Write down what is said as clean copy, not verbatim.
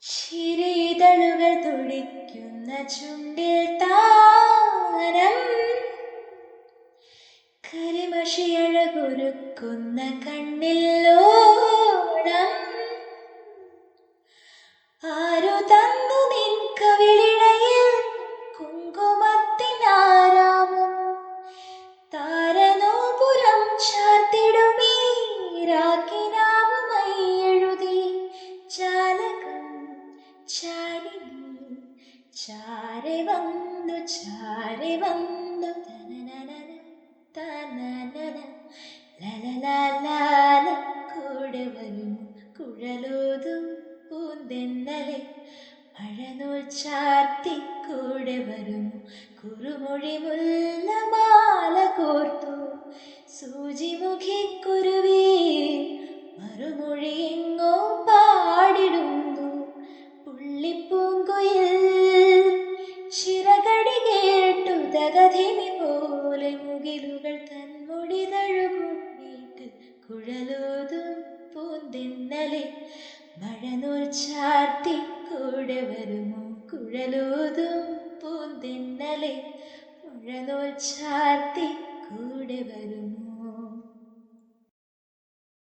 ചിരിതളുകൾ തുടിക്കുന്ന ചുണ്ടിൽ താരം കരിമഷിയഴകൊരുക്കുന്ന കണ്ണിൽ ഓണം ആരു തന്നു നിൻ കവിളിണയിൽ കുങ്കുമത്തിനാരാമം താരനോപുരം ചാർത്തിടുമീ രാക്കിനാവുമായി എഴുതി ജാലകം ചാടി ചാരെ വന്നു തനനന ലലലാല കൂടെ വരും കുഴലോതും പൂന്തെന്നലെ മഴനൂൽ ചാർത്തി കൂടെ വരുന്നു കുറുമൊഴി മുല്ലമാല കോർത്തു സൂചിമുഖിക്കുരുവി മറുമൊഴി എങ്ങോ പാടിടുന്നു പുള്ളിപ്പൂങ്കുയിൽ ചിറകടി കേട്ടു തകധിമി പോലെ മുകിലുകൾ തന്മുടി തഴുകും വീട്ടിൽ കുഴലോതും പൂന്തെന്നലെ മഴനൂൽ ചാർത്തി കൂടെ വരുമോ കുഴലോതും പൂന്തെന്നലെ മഴനൂൽ ചാർത്തി കൂടെ വരുമോ.